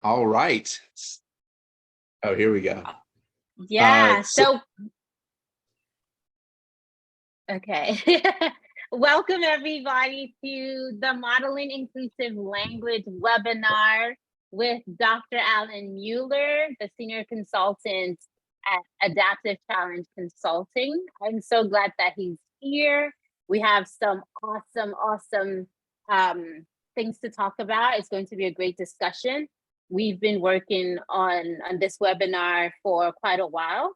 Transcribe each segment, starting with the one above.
All right. Oh, here we go. Yeah, So okay. Welcome everybody to the Modeling Inclusive Language webinar with Dr. Alan Mueller, the Senior Consultant at Adaptive Challenge Consulting. I'm so glad that he's here. We have some awesome things to talk about. It's going to be a great discussion. We've been working on this webinar for quite a while.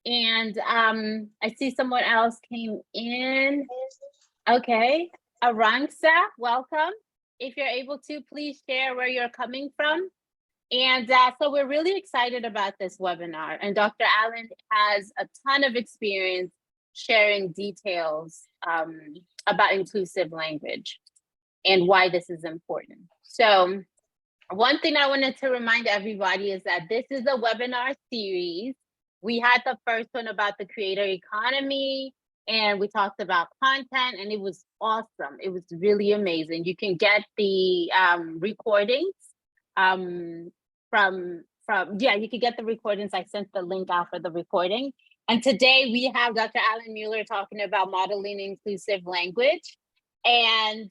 And I see someone else came in. Okay, Arangsa, welcome. If you're able to, please share where you're coming from. And so we're really excited about this webinar. And Dr. Allen has a ton of experience sharing details about inclusive language and why this is important. So one thing I wanted to remind everybody is that this is a webinar series. We had the first one about the creator economy, and we talked about content, and it was awesome. It was really amazing. You can get the recordings you can get the recordings. I sent the link out for the recording. And today we have Dr. Alan Mueller talking about modeling inclusive language. And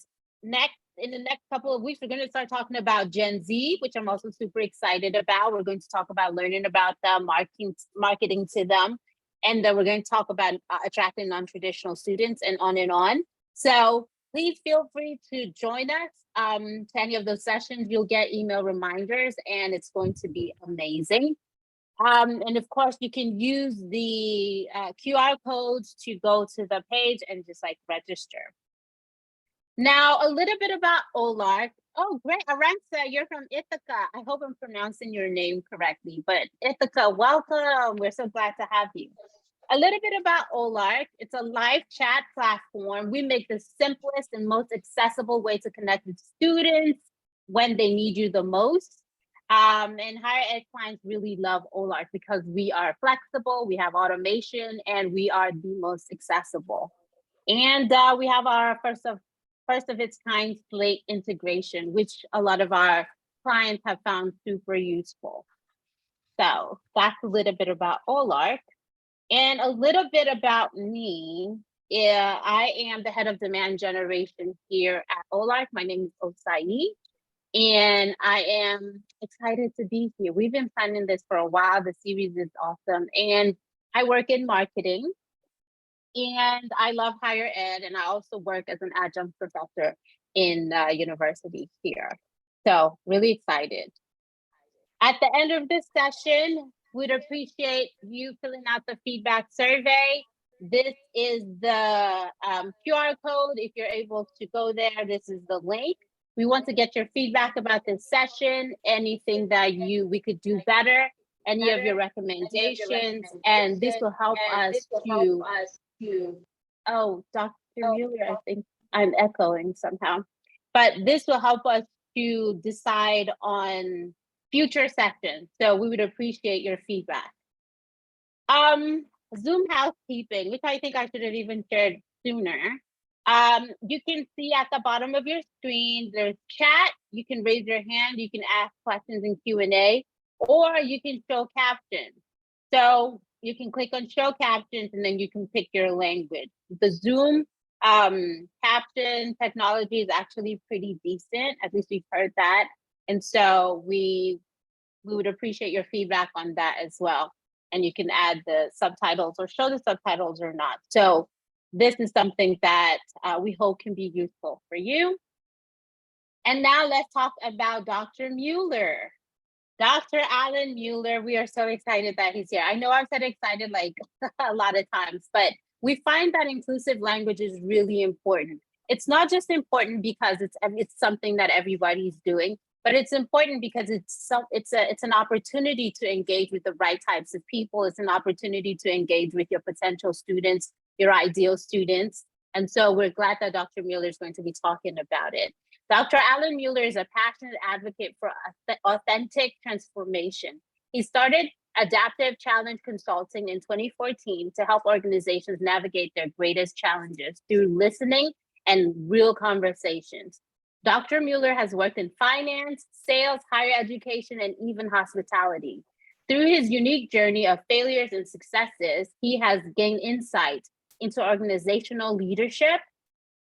in the next couple of weeks, we're going to start talking about Gen Z, which I'm also super excited about. We're going to talk about learning about them, marketing to them. And then we're going to talk about attracting non-traditional students and on and on. So please feel free to join us to any of those sessions. You'll get email reminders and it's going to be amazing. And of course, you can use the QR codes to go to the page and just like register. Now, a little bit about Olark. Oh, great. Aranza, you're from Ithaca. I hope I'm pronouncing your name correctly, but Ithaca, welcome. We're so glad to have you. A little bit about Olark. It's a live chat platform. We make the simplest and most accessible way to connect with students when they need you the most. And higher ed clients really love Olark because we are flexible, we have automation, and we are the most accessible. And we have our first of its kind Slate integration, which a lot of our clients have found super useful. So that's a little bit about Olark. And a little bit about me. I am the head of demand generation here at Olark. My name is Osai, and I am excited to be here. We've been planning this for a while. The series is awesome. And I work in marketing. And I love higher ed, and I also work as an adjunct professor in university here. So really excited. At the end of this session, we'd appreciate you filling out the feedback survey. This is the QR code. If you're able to go there, this is the link. We want to get your feedback about this session, anything that we could do better, any of your recommendations, and this will help us to, oh, Dr. Mueller, I think I'm echoing somehow, but this will help us to decide on future sessions. So we would appreciate your feedback. Zoom housekeeping, which I think I should have even shared sooner. You can see at the bottom of your screen, there's chat. You can raise your hand. You can ask questions in Q&A, or you can show captions. So you can click on show captions and then you can pick your language. The Zoom caption technology is actually pretty decent. At least we've heard that. And so we would appreciate your feedback on that as well. And you can add the subtitles or show the subtitles or not. So this is something that we hope can be useful for you. And now let's talk about Dr. Mueller. Dr. Alan Mueller, we are so excited that he's here. I know I've said excited like a lot of times, but we find that inclusive language is really important. It's not just important because it's something that everybody's doing, but it's important because it's an opportunity to engage with the right types of people. It's an opportunity to engage with your potential students, your ideal students. And so we're glad that Dr. Mueller is going to be talking about it. Dr. Alan Mueller is a passionate advocate for authentic transformation. He started Adaptive Challenge Consulting in 2014 to help organizations navigate their greatest challenges through listening and real conversations. Dr. Mueller has worked in finance, sales, higher education, and even hospitality. Through his unique journey of failures and successes, he has gained insight into organizational leadership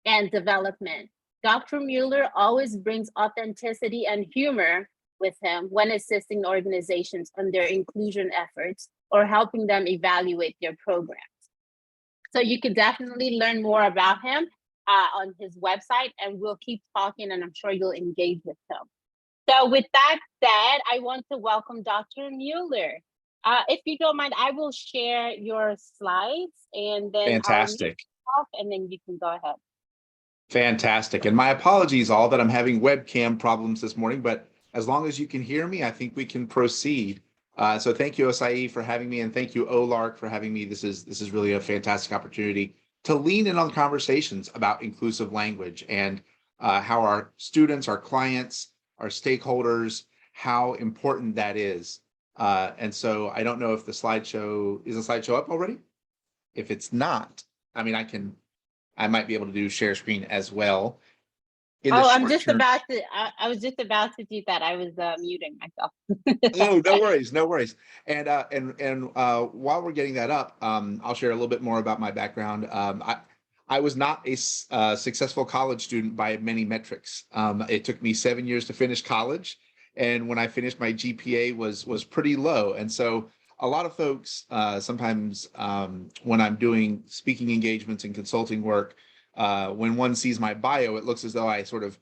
and development. Dr. Mueller always brings authenticity and humor with him when assisting organizations on their inclusion efforts or helping them evaluate their programs. So you can definitely learn more about him on his website, and we'll keep talking, and I'm sure you'll engage with him. So with that said, I want to welcome Dr. Mueller. If you don't mind, I will share your slides, and then I'll mute Fantastic. off, and then you can go ahead. Fantastic. And my apologies all that I'm having webcam problems this morning, but as long as you can hear me, I think we can proceed. So thank you, Osai, for having me, and thank you, Olark, for having me. This is really a fantastic opportunity to lean in on conversations about inclusive language and how our students, our clients, our stakeholders, how important that is. And so I don't know if the slideshow, is the slideshow up already? If it's not, I mean, I might be able to do share screen as well. In the Oh, I'm short just term, about to, I was just about to do that. I was muting myself. oh, no worries, no worries. And while we're getting that up, I'll share a little bit more about my background. I was not a successful college student by many metrics. It took me 7 years to finish college, and when I finished, my GPA was pretty low. And so a lot of folks sometimes when I'm doing speaking engagements and consulting work, when one sees my bio, it looks as though I sort of,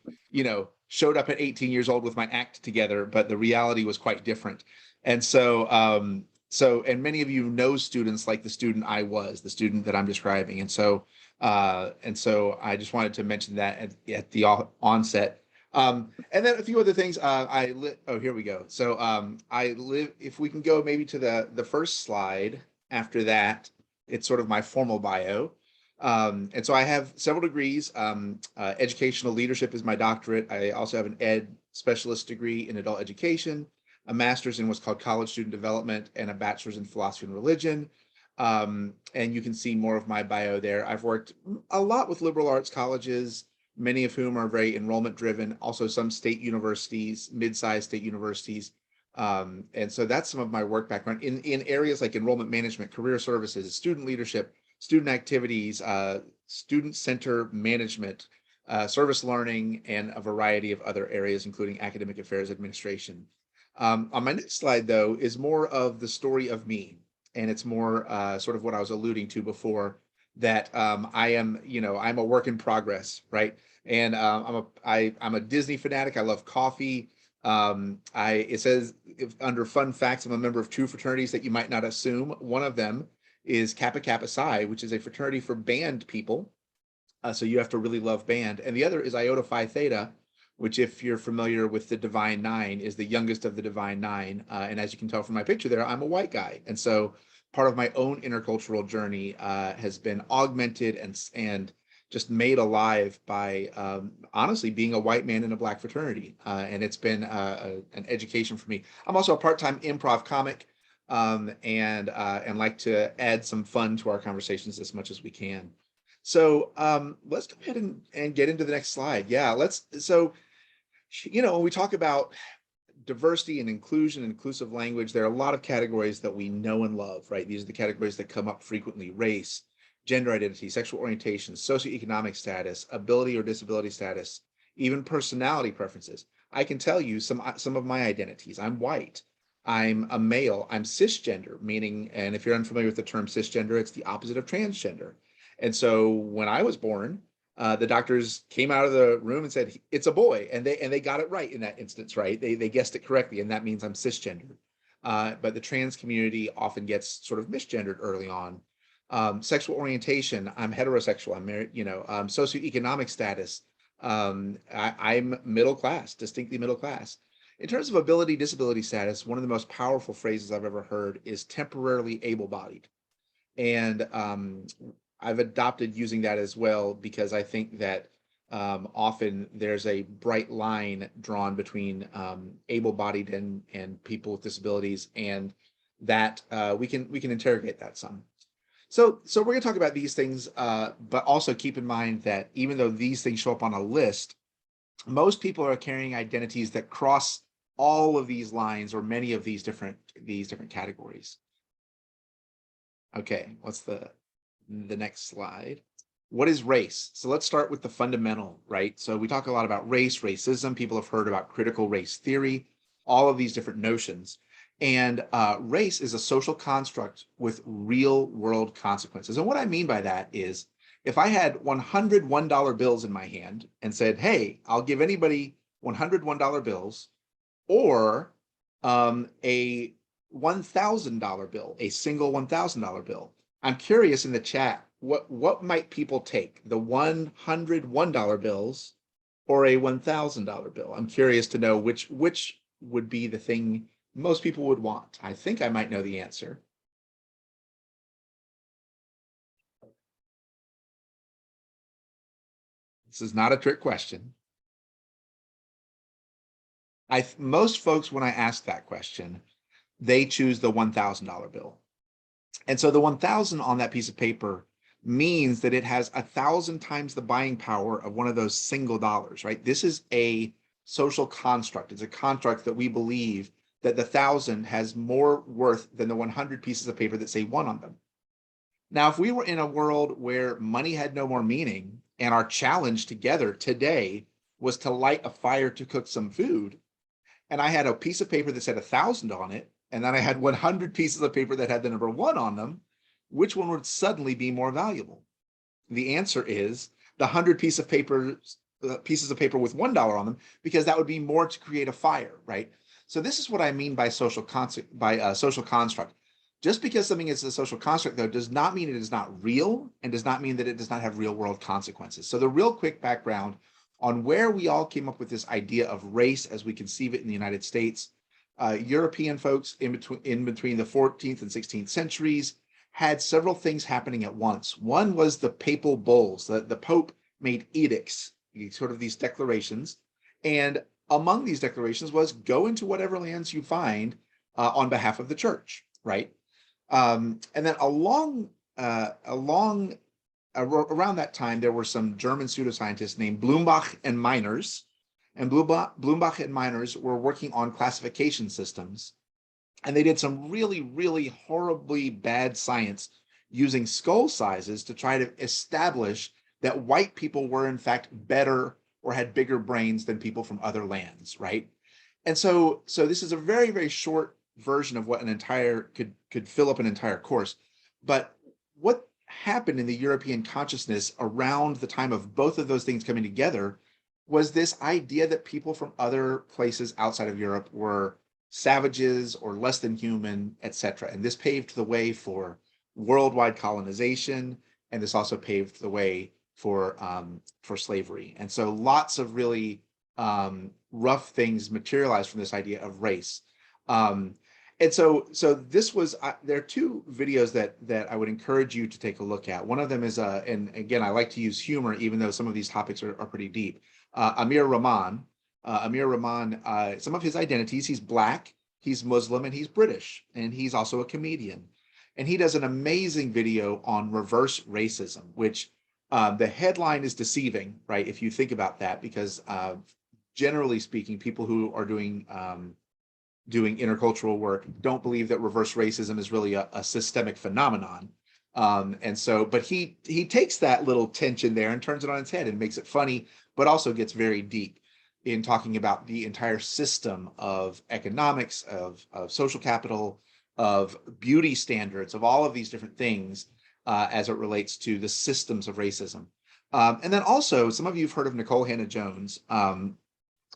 showed up at 18 years old with my act together, but the reality was quite different. And so, and many of you know students like the student I was, the student that I'm describing. And so I just wanted to mention that at the onset. And then a few other things. Oh, here we go. So I live. If we can go maybe to the first slide after that, it's sort of my formal bio. And so I have several degrees. Educational leadership is my doctorate. I also have an ed specialist degree in adult education, a master's in what's called college student development, and a bachelor's in philosophy and religion. And you can see more of my bio there. I've worked a lot with liberal arts colleges, many of whom are very enrollment driven, also some state universities, mid-sized state universities. And so that's some of my work background in areas like enrollment management, career services, student leadership, student activities, student center management, service learning, and a variety of other areas, including academic affairs administration. On my next slide, though, is more of the story of me. And it's more sort of what I was alluding to before, that I am, I'm a work in progress, right? And I'm a Disney fanatic. I love coffee. It says under fun facts, I'm a member of two fraternities that you might not assume. One of them is Kappa Kappa Psi, which is a fraternity for band people. So you have to really love band. And the other is Iota Phi Theta, which, if you're familiar with the Divine Nine, is the youngest of the Divine Nine. And as you can tell from my picture there, I'm a white guy. And so part of my own intercultural journey has been augmented and just made alive by honestly being a white man in a Black fraternity. And it's been an education for me. I'm also a part-time improv comic. And like to add some fun to our conversations as much as we can. So let's go ahead and get into the next slide. Yeah, so when we talk about diversity and inclusion and inclusive language, there are a lot of categories that we know and love, right? These are the categories that come up frequently: race, gender identity, sexual orientation, socioeconomic status, ability or disability status, even personality preferences. I can tell you some of my identities. I'm white. I'm a male. I'm cisgender, meaning, and if you're unfamiliar with the term cisgender, it's the opposite of transgender. And so when I was born, the doctors came out of the room and said, it's a boy. And they got it right in that instance, right? They guessed it correctly. And that means I'm cisgender. But the trans community often gets sort of misgendered early on. Sexual orientation, I'm heterosexual. I'm married, socioeconomic status. I'm middle class, distinctly middle class. In terms of ability, disability status, one of the most powerful phrases I've ever heard is temporarily able-bodied. And I've adopted using that as well, because I think that often there's a bright line drawn between able-bodied and people with disabilities, and that we can interrogate that some. So we're going to talk about these things, but also keep in mind that even though these things show up on a list, most people are carrying identities that cross all of these lines or many of these different categories. Okay, what's the next slide? What is race? So let's start with the fundamental, right? So we talk a lot about race, racism. People have heard about critical race theory, all of these different notions. And race is a social construct with real world consequences. And what I mean by that is if I had $101 bills in my hand and said, hey, I'll give anybody $101 bills, or a $1,000 bill, a single $1,000 bill. I'm curious in the chat, what might people take? The $101 bills or a $1,000 bill? I'm curious to know which would be the thing most people would want. I think I might know the answer. This is not a trick question. Most folks, when I ask that question, they choose the $1,000 bill. And so the 1,000 on that piece of paper means that it has 1,000 times the buying power of one of those single dollars, right? This is a social construct. It's a construct that we believe that the 1,000 has more worth than the 100 pieces of paper that say one on them. Now, if we were in a world where money had no more meaning and our challenge together today was to light a fire to cook some food, and I had a piece of paper that said 1,000 on it, and then I had 100 pieces of paper that had the number 1 on them, which one would suddenly be more valuable? The answer is the 100 pieces of paper with $1 on them, because that would be more to create a fire, right? So this is what I mean by social construct. Just because something is a social construct, though, does not mean it is not real, and does not mean that it does not have real world consequences. So the real quick background on where we all came up with this idea of race as we conceive it in the United States. European folks in between the 14th and 16th centuries had several things happening at once. One was the papal bulls. The Pope made edicts, sort of these declarations. And among these declarations was go into whatever lands you find on behalf of the church, right? And then around that time, there were some German pseudoscientists named Blumenbach and Meiners. And Blumenbach and Meiners were working on classification systems. And they did some really, really horribly bad science using skull sizes to try to establish that white people were in fact better or had bigger brains than people from other lands, right? And so this is a very, very short version of what an entire could fill up an entire course. But what happened in the European consciousness around the time of both of those things coming together was this idea that people from other places outside of Europe were savages or less than human, etc. And this paved the way for worldwide colonization, and this also paved the way for slavery. And so lots of really rough things materialized from this idea of race. And so this was, there are two videos that I would encourage you to take a look at. One of them is, and again, I like to use humor, even though some of these topics are pretty deep. Amir Rahman, some of his identities, he's Black, he's Muslim, and he's British, and he's also a comedian. And he does an amazing video on reverse racism, which the headline is deceiving, right? If you think about that, because generally speaking, people who are doing intercultural work don't believe that reverse racism is really a systemic phenomenon. And so, but he takes that little tension there and turns it on its head and makes it funny, but also gets very deep in talking about the entire system of economics, of social capital, of beauty standards, of all of these different things as it relates to the systems of racism. And then also, some of you have heard of Nicole Hannah-Jones, the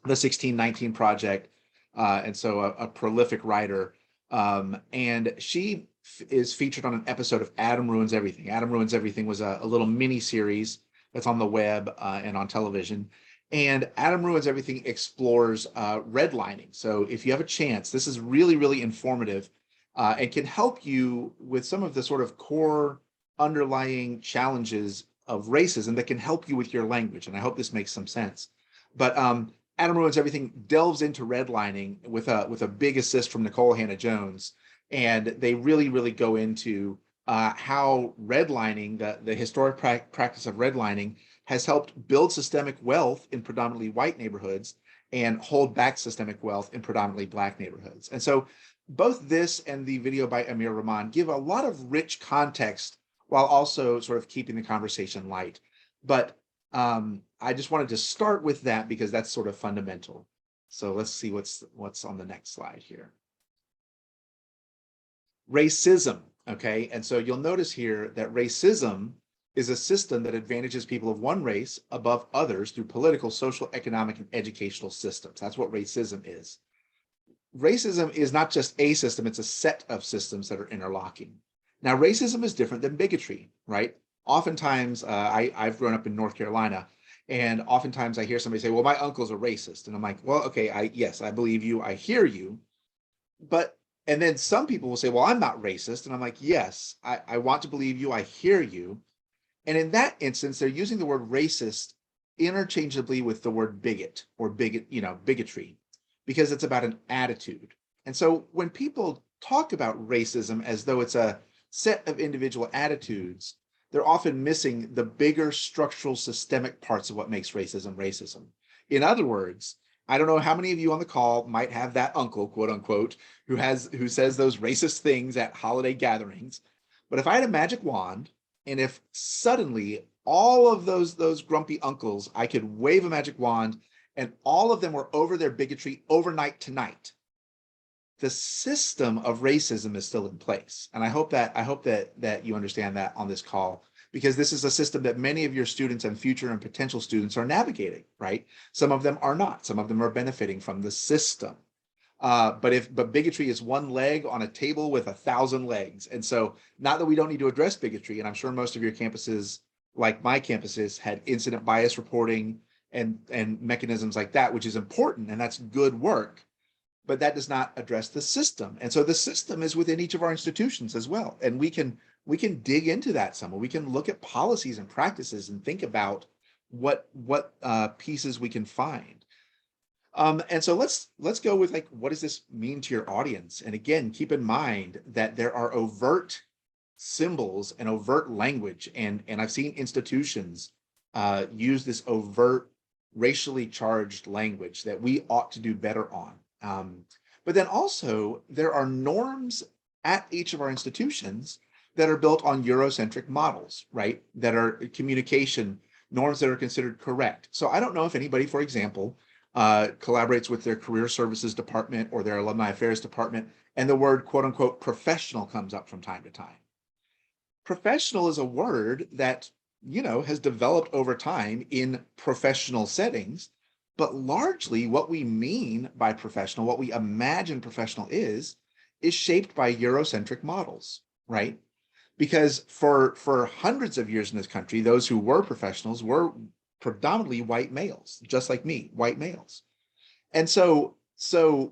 1619 Project, and so a prolific writer. And she is featured on an episode of Adam Ruins Everything. Adam Ruins Everything was a little mini series that's on the web and on television. And Adam Ruins Everything explores redlining. So if you have a chance, this is really, really informative and can help you with some of the sort of core underlying challenges of racism that can help you with your language. And I hope this makes some sense. But Adam Ruins Everything delves into redlining with a big assist from Nicole Hannah-Jones. And they really, really go into how redlining, the historic practice of redlining, has helped build systemic wealth in predominantly white neighborhoods and hold back systemic wealth in predominantly Black neighborhoods. And so both this and the video by Amir Rahman give a lot of rich context while also sort of keeping the conversation light. But I just wanted to start with that because that's sort of fundamental. So let's see what's on the next slide here. Racism, okay? And so you'll notice here that racism is a system that advantages people of one race above others through political, social, economic, and educational systems. That's what racism is. Racism is not just a system, it's a set of systems that are interlocking. Now, racism is different than bigotry, right? Oftentimes, I've grown up in North Carolina, and oftentimes I hear somebody say, well, my uncle's a racist. And I'm like, well, okay, yes, I believe you, I hear you. But, and then some people will say, well, I'm not racist. And I'm like, yes, I want to believe you, I hear you. And in that instance, they're using the word racist interchangeably with the word bigot or bigotry, because it's about an attitude. And so when people talk about racism as though it's a set of individual attitudes, they're often missing the bigger structural systemic parts of what makes racism racism. In other words, I don't know how many of you on the call might have that uncle, quote unquote, who says those racist things at holiday gatherings. But if I had a magic wand, and if suddenly all of those grumpy uncles, I could wave a magic wand and all of them were over their bigotry overnight tonight, the system of racism is still in place. And I hope that you understand that on this call, because this is a system that many of your students and future and potential students are navigating, right? Some of them are not. Some of them are benefiting from the system. But bigotry is one leg on a table with 1,000 legs. And so not that we don't need to address bigotry, and I'm sure most of your campuses, like my campuses, had incident bias reporting and mechanisms like that, which is important, and that's good work, but that does not address the system. And so the system is within each of our institutions as well. And we can dig into that some. We can look at policies and practices and think about what pieces we can find. And so let's go with, like, what does this mean to your audience? And again, keep in mind that there are overt symbols and overt language, and I've seen institutions use this overt racially charged language that we ought to do better on. But then also there are norms at each of our institutions that are built on Eurocentric models, right? That are communication norms that are considered correct. So I don't know if anybody, for example, collaborates with their career services department or their alumni affairs department, and the word quote unquote professional comes up from time to time. Professional is a word that, has developed over time in professional settings, but largely what we mean by professional, what we imagine professional is shaped by Eurocentric models, right? Because for hundreds of years in this country, those who were professionals were predominantly white males, just like me, white males. And so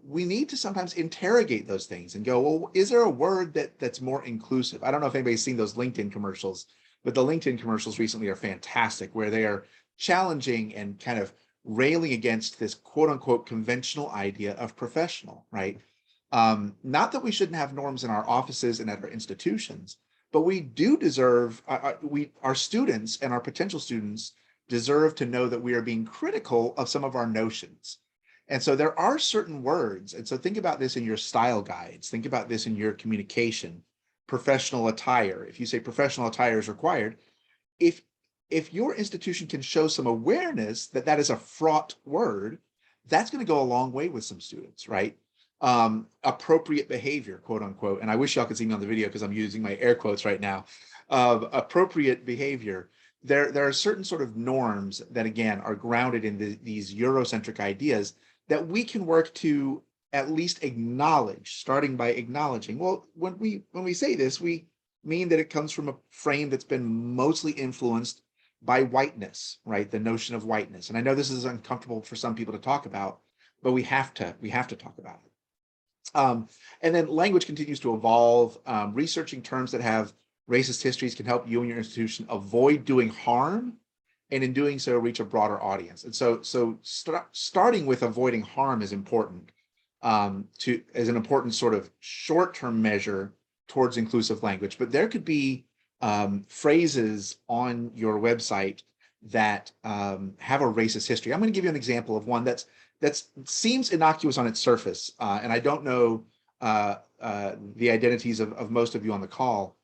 we need to sometimes interrogate those things and go, well, is there a word that's more inclusive? I don't know if anybody's seen those LinkedIn commercials, but the LinkedIn commercials recently are fantastic, where they are challenging and kind of railing against this quote unquote conventional idea of professional, right? Not that we shouldn't have norms in our offices and at our institutions, but we do deserve, our students and our potential students deserve to know that we are being critical of some of our notions. And so there are certain words. And so think about this in your style guides. Think about this in your communication. Professional attire. If you say professional attire is required, if your institution can show some awareness that that is a fraught word, that's going to go a long way with some students, right? Appropriate behavior, quote unquote. And I wish y'all could see me on the video because I'm using my air quotes right now. Appropriate behavior. There are certain sort of norms that, again, are grounded in these Eurocentric ideas that we can work to at least acknowledge, starting by acknowledging, well, when we say this, we mean that it comes from a frame that's been mostly influenced by whiteness, right? The notion of whiteness. And I know this is uncomfortable for some people to talk about, but we have to talk about it. And then language continues to evolve. Researching terms that have racist histories can help you and your institution avoid doing harm, and in doing so, reach a broader audience. And so starting with avoiding harm is important, as an important sort of short-term measure towards inclusive language. But there could be phrases on your website that have a racist history. I'm going to give you an example of one that seems innocuous on its surface, and I don't know the identities of most of you on the call,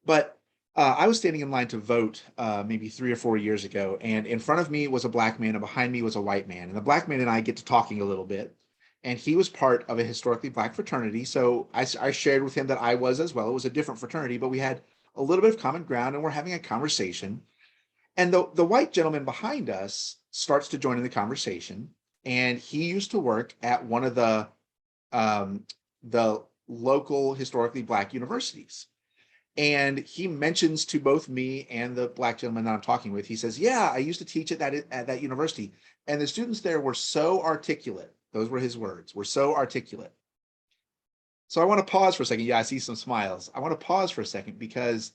but I was standing in line to vote maybe 3 or 4 years ago, and in front of me was a black man, and behind me was a white man. And the black man and I get to talking a little bit, and he was part of a historically black fraternity. So I shared with him that I was as well. It was a different fraternity, but we had a little bit of common ground, and we're having a conversation. And the white gentleman behind us starts to join in the conversation, and he used to work at one of the local historically black universities. And he mentions to both me and the black gentleman that I'm talking with, he says, "Yeah, I used to teach at that university. And the students there were so articulate." Those were his words, "were so articulate." So I want to pause for a second. Yeah, I see some smiles. I want to pause for a second because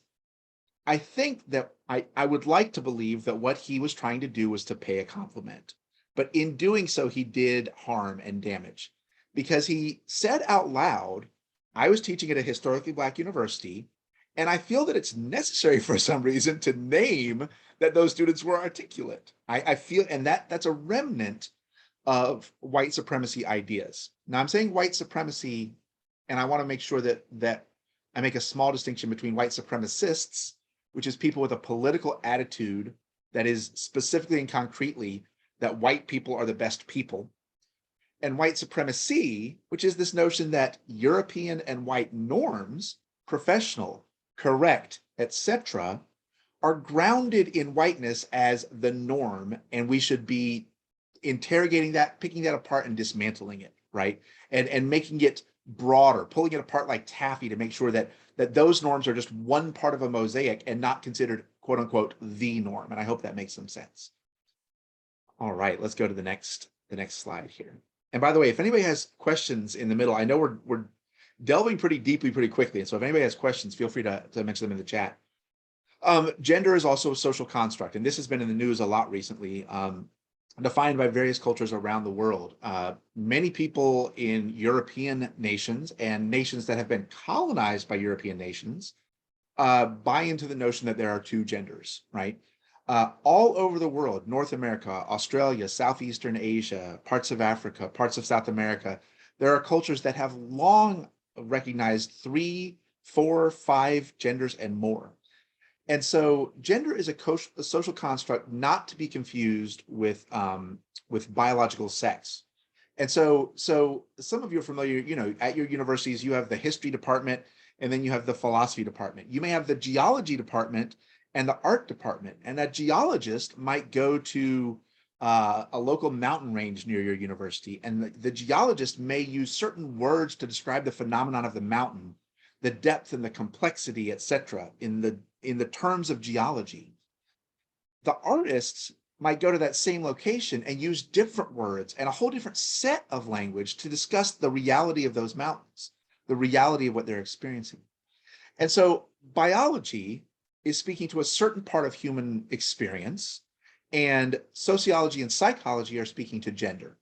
I think that I would like to believe that what he was trying to do was to pay a compliment. But in doing so, he did harm and damage because he said out loud, "I was teaching at a historically black university, and I feel that it's necessary for some reason to name that those students were articulate." I feel, and that's a remnant of white supremacy ideas. Now I'm saying white supremacy, and I want to make sure that I make a small distinction between white supremacists, which is people with a political attitude that is specifically and concretely that white people are the best people, and white supremacy, which is this notion that European and white norms, professional, correct, etc., are grounded in whiteness as the norm, and we should be interrogating that, picking that apart and dismantling it, right? And making it broader, pulling it apart like taffy to make sure that those norms are just one part of a mosaic and not considered, quote unquote, the norm. And I hope that makes some sense. All right, let's go to the next slide here. And by the way, if anybody has questions in the middle, I know we're delving pretty deeply pretty quickly. And so if anybody has questions, feel free to mention them in the chat. Gender is also a social construct, and this has been in the news a lot recently, defined by various cultures around the world. Many people in European nations and nations that have been colonized by European nations buy into the notion that there are two genders, right? All over the world, North America, Australia, Southeastern Asia, parts of Africa, parts of South America, there are cultures that have long recognized 3, 4, 5 genders and more. And so gender is a social construct not to be confused with biological sex. And so some of you are familiar, at your universities, you have the history department, and then you have the philosophy department. You may have the geology department and the art department. And that geologist might go to a local mountain range near your university, and the geologist may use certain words to describe the phenomenon of the mountain, the depth and the complexity, etc., in the terms of geology. The artists might go to that same location and use different words and a whole different set of language to discuss the reality of those mountains, the reality of what they're experiencing. And so biology is speaking to a certain part of human experience, and sociology and psychology are speaking to gender.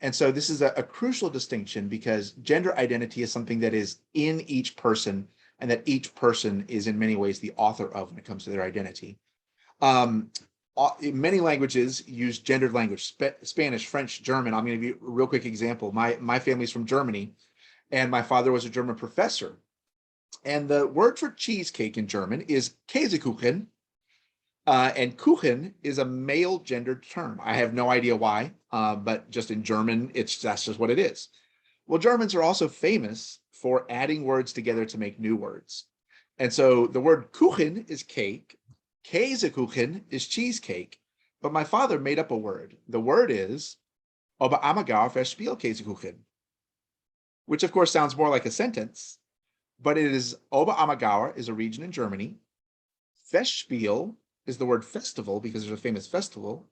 And so this is a crucial distinction because gender identity is something that is in each person, and that each person is in many ways the author of when it comes to their identity. Many languages use gendered language, Spanish, French, German. I'm going to give you a real quick example. My family's from Germany, and my father was a German professor. And the word for cheesecake in German is Käsekuchen, and Kuchen is a male gendered term. I have no idea why, but just in German, that's just what it is. Well, Germans are also famous for adding words together to make new words. And so the word Kuchen is cake, Käsekuchen is cheesecake, but my father made up a word. The word is Oberammergauer Festspielkäsekuchen, which of course sounds more like a sentence, but it is Oberammergauer is a region in Germany. Festspiel is the word festival because there's a famous festival.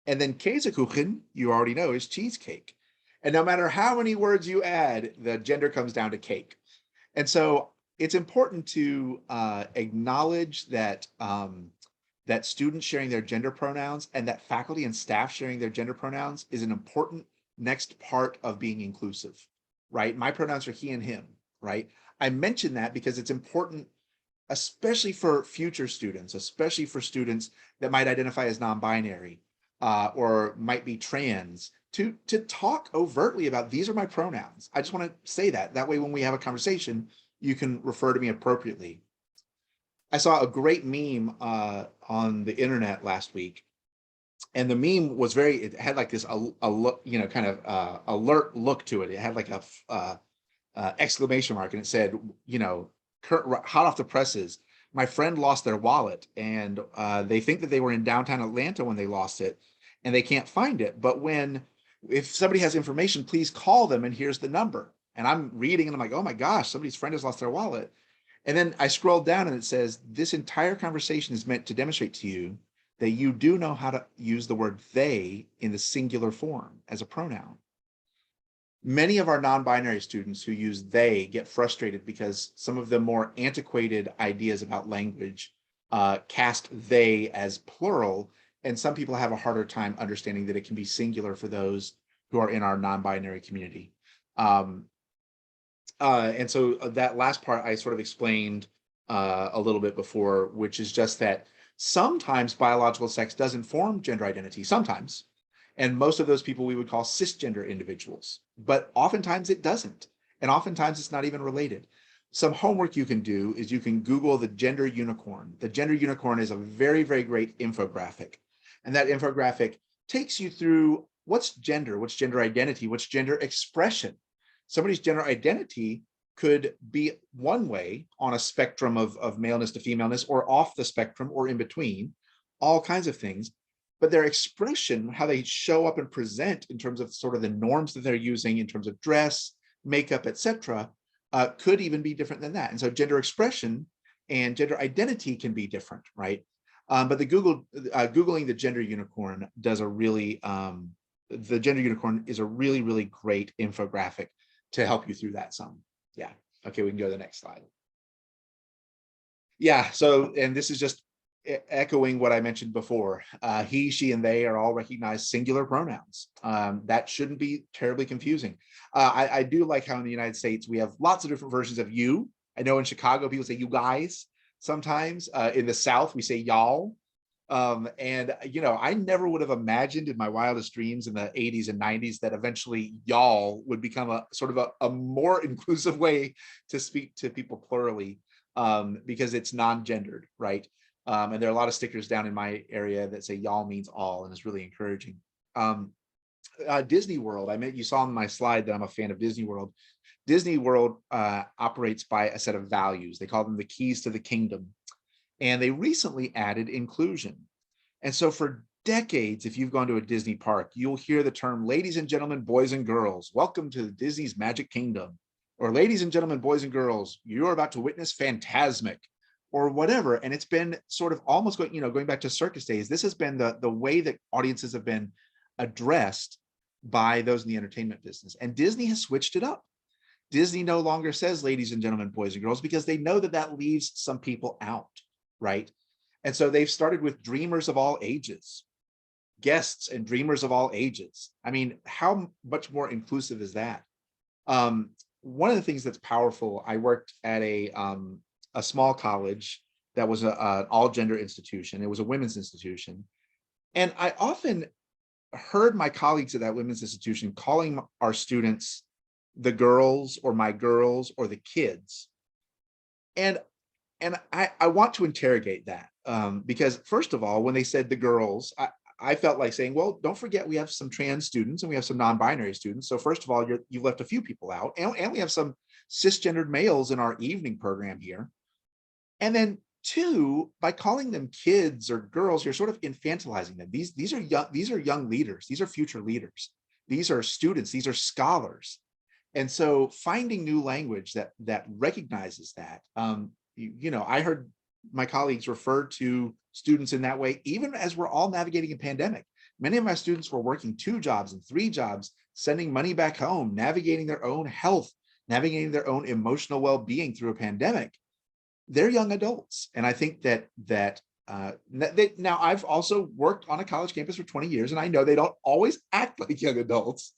And then Käsekuchen, you already know, is cheesecake. And no matter how many words you add, the gender comes down to cake. And so it's important to acknowledge that that students sharing their gender pronouns and that faculty and staff sharing their gender pronouns is an important next part of being inclusive, right? My pronouns are he and him, right? I mention that because it's important especially for future students, especially for students that might identify as non-binary or might be trans, to talk overtly about these are my pronouns. I just want to say that. That way, when we have a conversation, you can refer to me appropriately. I saw a great meme on the internet last week, and the meme was it had like this kind of alert look to it. It had like a exclamation mark, and it said, hot off the presses, my friend lost their wallet, and they think that they were in downtown Atlanta when they lost it, and they can't find it. But if somebody has information, please call them, and here's the number. And I'm reading, and I'm like, oh my gosh, somebody's friend has lost their wallet. And then I scrolled down, and it says, this entire conversation is meant to demonstrate to you that you do know how to use the word they in the singular form as a pronoun. Many of our non-binary students who use they get frustrated because some of the more antiquated ideas about language cast they as plural, and some people have a harder time understanding that it can be singular for those who are in our non-binary community. And so that last part I sort of explained a little bit before, which is just that sometimes biological sex does inform gender identity, sometimes. And most of those people we would call cisgender individuals, but oftentimes it doesn't. And oftentimes it's not even related. Some homework you can do is you can Google the gender unicorn. The gender unicorn is a very, very great infographic. And that infographic takes you through what's gender identity, what's gender expression. Somebody's gender identity could be one way on a spectrum of maleness to femaleness, or off the spectrum, or in between, all kinds of things. But their expression, how they show up and present in terms of sort of the norms that they're using in terms of dress, makeup, etc., could even be different than that. And so gender expression and gender identity can be different, right? But Googling the gender unicorn does the gender unicorn is a really, really great infographic to help you through that some. Yeah. Okay, we can go to the next slide. Yeah, so, and this is just echoing what I mentioned before. He, she, and they are all recognized singular pronouns. That shouldn't be terribly confusing. I do like how in the United States we have lots of different versions of you. I know in Chicago people say you guys sometimes. In the South we say y'all. And I never would have imagined in my wildest dreams in the 80s and 90s that eventually y'all would become a sort of a more inclusive way to speak to people plurally, because it's non-gendered, right? And there are a lot of stickers down in my area that say y'all means all, and it's really encouraging. Disney World, you saw on my slide that I'm a fan of Disney World. Disney World operates by a set of values. They call them the keys to the kingdom. And they recently added inclusion. And so for decades, if you've gone to a Disney park, you'll hear the term, ladies and gentlemen, boys and girls, welcome to Disney's Magic Kingdom. Or ladies and gentlemen, boys and girls, you're about to witness Fantasmic, or whatever. And it's been sort of almost going back to circus days. This has been the way that audiences have been addressed by those in the entertainment business. And Disney has switched it up. Disney no longer says ladies and gentlemen, boys and girls, because they know that that leaves some people out, right? And so they've started with dreamers of all ages, guests and dreamers of all ages. I mean, how much more inclusive is that? One of the things that's powerful, I worked at a small college that was an all gender institution. It was a women's institution. And I often heard my colleagues at that women's institution calling our students the girls, or my girls, or the kids. And I want to interrogate that, because first of all, when they said the girls, I felt like saying, well, don't forget we have some trans students and we have some non-binary students. So first of all, you've left a few people out, and we have some cisgendered males in our evening program here. And then two, by calling them kids or girls, you're sort of infantilizing them. These are young leaders. These are future leaders. These are students. These are scholars. And so finding new language that recognizes that, I heard my colleagues refer to students in that way, even as we're all navigating a pandemic. Many of my students were working 2 jobs and 3 jobs, sending money back home, navigating their own health, navigating their own emotional well-being through a pandemic. They're young adults. And I think that now I've also worked on a college campus for 20 years, and I know they don't always act like young adults.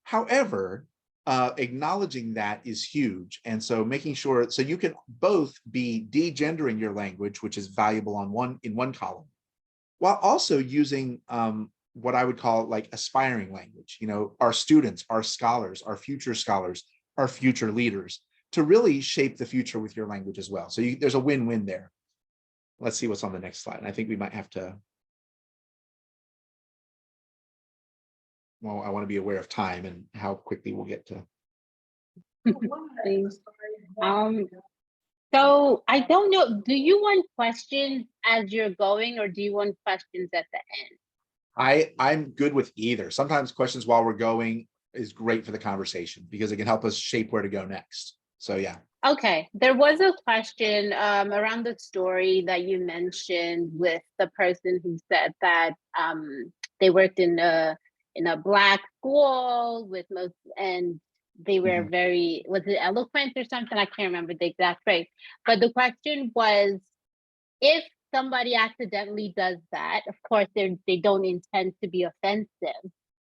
However, acknowledging that is huge. And so making sure, so you can both be degendering your language, which is valuable in one column, while also using what I would call like aspiring language, our students, our scholars, our future leaders, to really shape the future with your language as well. So there's a win-win there. Let's see what's on the next slide. And I think we might have to, well, I want to be aware of time and how quickly we'll get to. So I don't know, do you want questions as you're going, or do you want questions at the end? I'm good with either. Sometimes questions while we're going is great for the conversation because it can help us shape where to go next. So yeah. Okay, there was a question around the story that you mentioned with the person who said that they worked in a Black school with most, and they were very, was it eloquent or something? I can't remember the exact phrase. But the question was, if somebody accidentally does that, of course they don't intend to be offensive.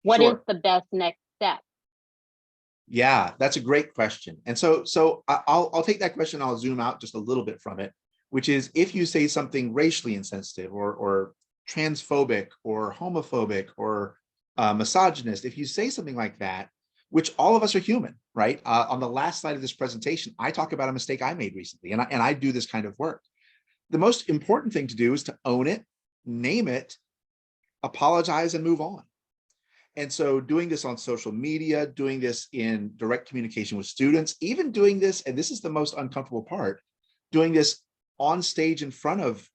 What is the best next step? Yeah, that's a great question. And so I'll take that question. I'll zoom out just a little bit from it, which is if you say something racially insensitive or transphobic or homophobic or misogynist, if you say something like that, which all of us are human, right? On the last slide of this presentation, I talk about a mistake I made recently, and I do this kind of work. The most important thing to do is to own it, name it, apologize, and move on. And so doing this on social media, doing this in direct communication with students, even doing this, and this is the most uncomfortable part, doing this on stage in front of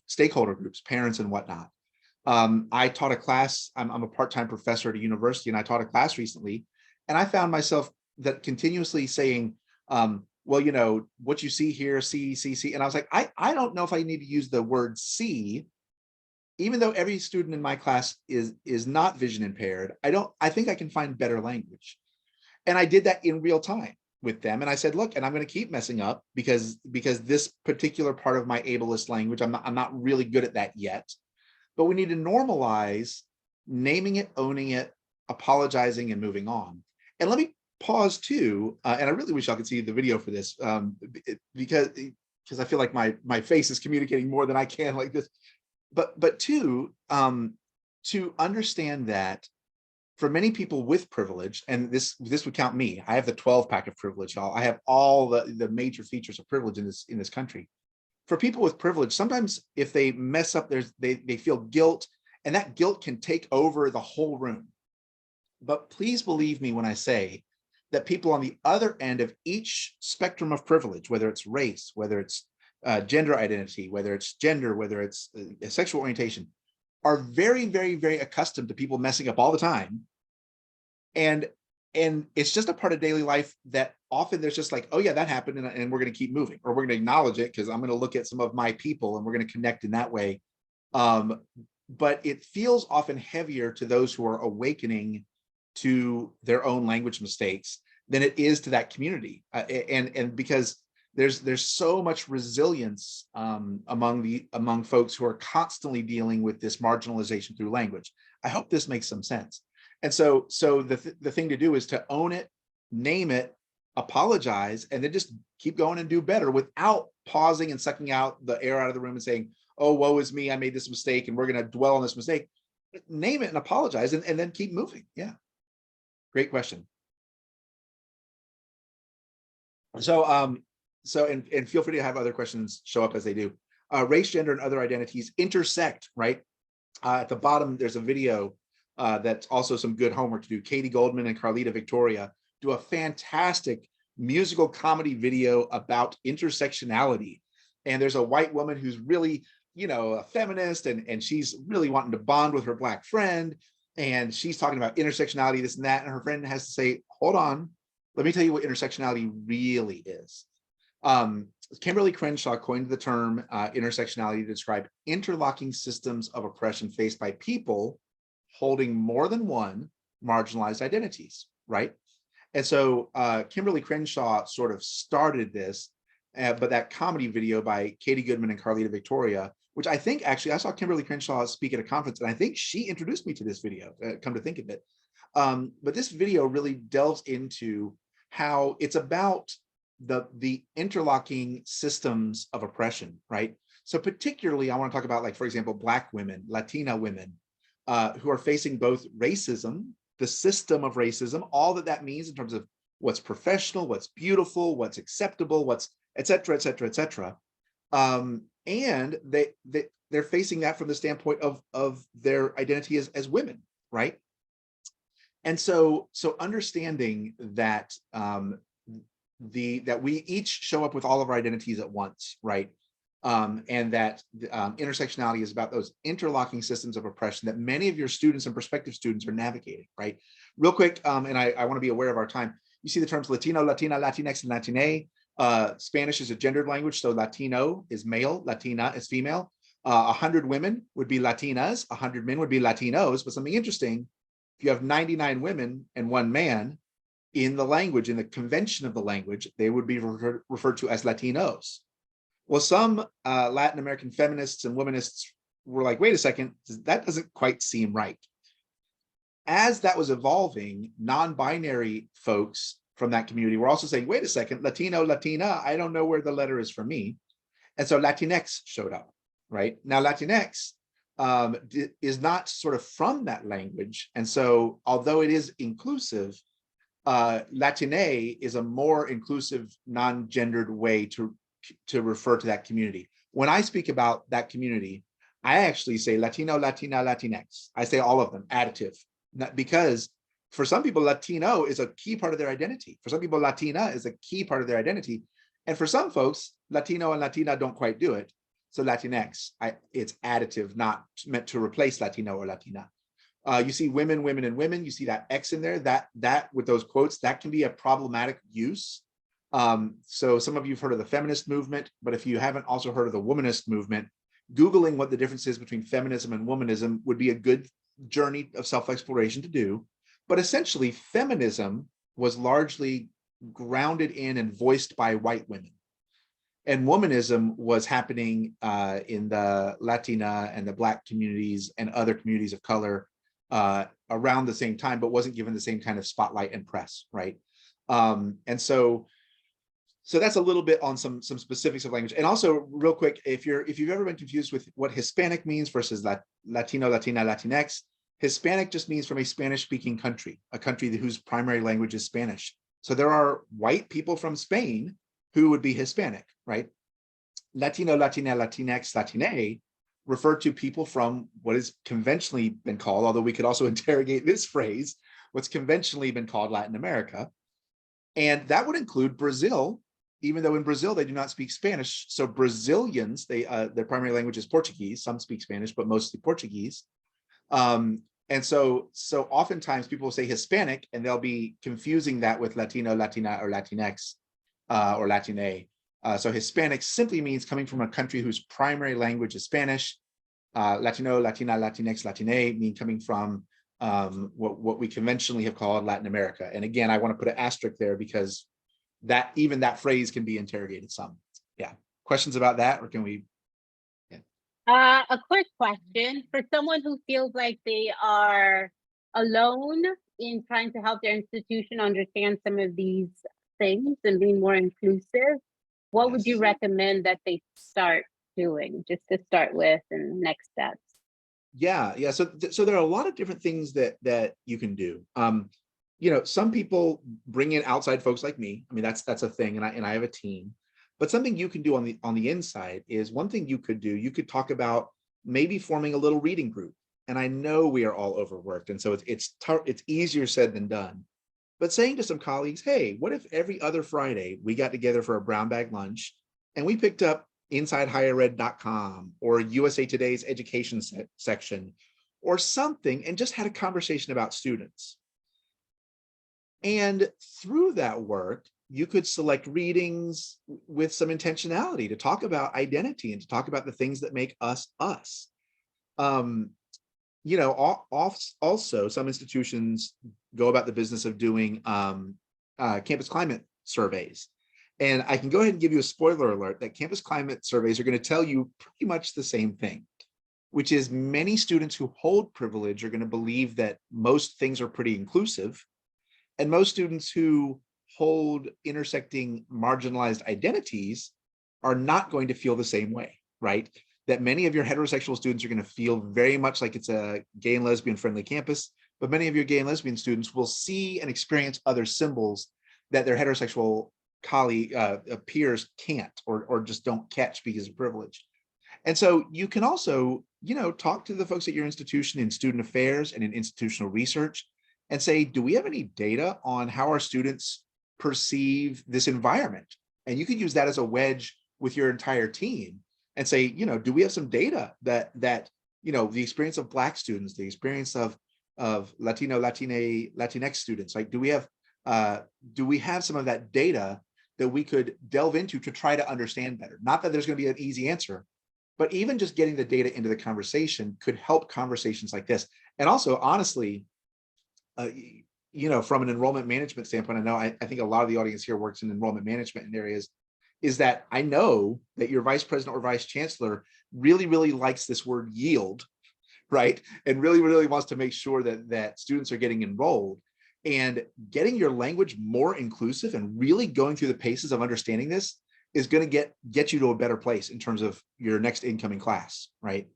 stakeholder groups, parents and whatnot. I taught a class, I'm a part-time professor at a university, and I taught a class recently, and I found myself that continuously saying, well, what you see here, see. And I was like, I don't know if I need to use the word see, even though every student in my class is not vision impaired. I think I can find better language. And I did that in real time with them. And I said, look, and I'm going to keep messing up because this particular part of my ableist language, I'm not really good at that yet. But we need to normalize naming it, owning it, apologizing, and moving on. And let me pause too, and I really wish I could see the video for this, because I feel like my face is communicating more than I can like this. But two, to understand that for many people with privilege, and this would count me, I have the 12 pack of privilege, y'all. I have all the major features of privilege in this country. For people with privilege, sometimes if they mess up, they feel guilt, and that guilt can take over the whole room. But please believe me when I say that people on the other end of each spectrum of privilege, whether it's race, whether it's gender identity, whether it's gender, whether it's sexual orientation, are very, very, very accustomed to people messing up all the time. And it's just a part of daily life that often there's just like, oh yeah, that happened, and we're going to keep moving, or we're going to acknowledge it because I'm going to look at some of my people and we're going to connect in that way. But it feels often heavier to those who are awakening to their own language mistakes than it is to that community. And because there's so much resilience among folks who are constantly dealing with this marginalization through language. I hope this makes some sense. And so the thing to do is to own it, name it, apologize, and then just keep going and do better without pausing and sucking out the air out of the room and saying, oh, woe is me, I made this mistake and we're going to dwell on this mistake. Name it and apologize, and then keep moving. Yeah. Great question. So, and feel free to have other questions show up as they do. Race, gender, and other identities intersect, right? At the bottom, there's a video that's also some good homework to do. Katie Goldman and Carlita Victoria do a fantastic musical comedy video about intersectionality. And there's a white woman who's really, a feminist, and she's really wanting to bond with her Black friend. And she's talking about intersectionality, this and that. And her friend has to say, hold on, let me tell you what intersectionality really is. Kimberly Crenshaw coined the term intersectionality to describe interlocking systems of oppression faced by people holding more than one marginalized identities, right? And so Kimberly Crenshaw sort of started this, but that comedy video by Katie Goodman and Carlita Victoria, which I think actually, I saw Kimberly Crenshaw speak at a conference, and I think she introduced me to this video, come to think of it. But this video really delves into how it's about the interlocking systems of oppression, right? So particularly, I want to talk about, like, for example, Black women, Latina women, who are facing both racism, the system of racism, all that that means in terms of what's professional, what's beautiful, what's acceptable, what's et cetera, et cetera, et cetera. And they're facing that from the standpoint of their identity as women, right? And so understanding that that we each show up with all of our identities at once, right? And that intersectionality is about those interlocking systems of oppression that many of your students and prospective students are navigating, right? Real quick, and I want to be aware of our time. You see the terms Latino, Latina, Latinx, and Latine. Spanish is a gendered language, so Latino is male, Latina is female. 100 women would be Latinas, 100 men would be Latinos. But something interesting, if you have 99 women and 1 man, in the language, in the convention of the language, they would be referred to as Latinos. Well, some Latin American feminists and womanists were like, wait a second, that doesn't quite seem right. As that was evolving, non-binary folks from that community were also saying, wait a second, Latino, Latina, I don't know where the letter is for me. And so Latinx showed up, right? Now, Latinx is not sort of from that language. And so although it is inclusive, Latine is a more inclusive, non-gendered way to refer to that community. When I speak about that community, I actually say Latino, Latina, Latinx. I say all of them, additive, because for some people, Latino is a key part of their identity. For some people, Latina is a key part of their identity. And for some folks, Latino and Latina don't quite do it. So Latinx, it's additive, not meant to replace Latino or Latina. You see women, women, and women. You see that X in there. That with those quotes, that can be a problematic use. So some of you have heard of the feminist movement, but if you haven't also heard of the womanist movement, Googling what the difference is between feminism and womanism would be a good journey of self-exploration to do. But essentially, feminism was largely grounded in and voiced by white women. And womanism was happening in the Latina and the Black communities and other communities of color around the same time, but wasn't given the same kind of spotlight and press, right? And so that's a little bit on some specifics of language. And also, real quick, if you've ever been confused with what Hispanic means versus Latino, Latina, Latinx, Hispanic just means from a Spanish-speaking country, a country whose primary language is Spanish. So there are white people from Spain who would be Hispanic, right? Latino, Latina, Latinx, Latine refer to people from what has conventionally been called, although we could also interrogate this phrase, what's conventionally been called Latin America. And that would include Brazil, even though in Brazil they do not speak Spanish. So Brazilians, their primary language is Portuguese. Some speak Spanish, but mostly Portuguese. And so oftentimes people will say Hispanic, and they'll be confusing that with Latino, Latina, or Latinx, or Latine. So Hispanic simply means coming from a country whose primary language is Spanish. Latino, Latina, Latinx, Latine mean coming from what we conventionally have called Latin America. And again, I want to put an asterisk there because even that phrase can be interrogated some. Yeah. Questions about that, or can we? Yeah. A quick question for someone who feels like they are alone in trying to help their institution understand some of these things and be more inclusive. What would you recommend that they start doing, just to start with, and next steps? Yeah. So there are a lot of different things that you can do. Some people bring in outside folks like me. I mean, that's a thing, and I have a team. But something you can do on the inside is, one thing you could do. You could talk about maybe forming a little reading group. And I know we are all overworked, and so it's easier said than done. But saying to some colleagues, hey, what if every other Friday we got together for a brown bag lunch and we picked up InsideHigherEd.com or USA Today's education section or something and just had a conversation about students? And through that work, you could select readings with some intentionality to talk about identity and to talk about the things that make us us. Also, some institutions go about the business of doing campus climate surveys. And I can go ahead and give you a spoiler alert that campus climate surveys are going to tell you pretty much the same thing, which is many students who hold privilege are going to believe that most things are pretty inclusive, and most students who hold intersecting marginalized identities are not going to feel the same way, right? That many of your heterosexual students are going to feel very much like it's a gay and lesbian friendly campus, but many of your gay and lesbian students will see and experience other symbols that their heterosexual colleague peers can't or just don't catch because of privilege. And so you can also, talk to the folks at your institution in student affairs and in institutional research and say, do we have any data on how our students perceive this environment? And you can use that as a wedge with your entire team and say, do we have some data that the experience of Black students, the experience of Latino, Latinx students, like do we have some of that data that we could delve into to try to understand better? Not that there's going to be an easy answer, but even just getting the data into the conversation could help conversations like this. And also, honestly, from an enrollment management standpoint, I know I think a lot of the audience here works in enrollment management in areas, is that I know that your vice president or vice chancellor really, really likes this word yield, right? And really, really wants to make sure that students are getting enrolled, and getting your language more inclusive and really going through the paces of understanding this is going to get you to a better place in terms of your next incoming class, right?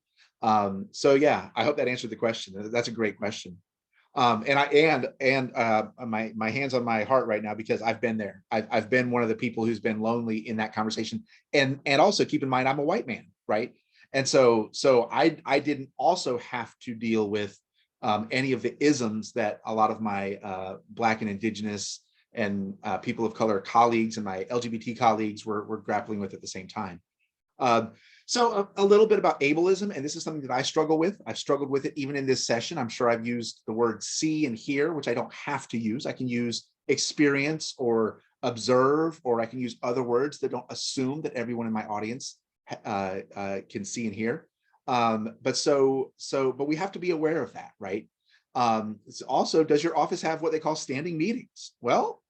So yeah, I hope that answered the question. That's a great question. My hands on my heart right now, because I've been there. I've been one of the people who's been lonely in that conversation. And also keep in mind, I'm a white man, right? And so I didn't also have to deal with any of the isms that a lot of my Black and Indigenous and people of color colleagues and my LGBT colleagues were grappling with at the same time. So a little bit about ableism, and this is something that I struggle with. I've struggled with it even in this session. I'm sure I've used the word see and hear, which I don't have to use. I can use experience or observe, or I can use other words that don't assume that everyone in my audience can see and hear. But we have to be aware of that, right? Also, does your office have what they call standing meetings? Well,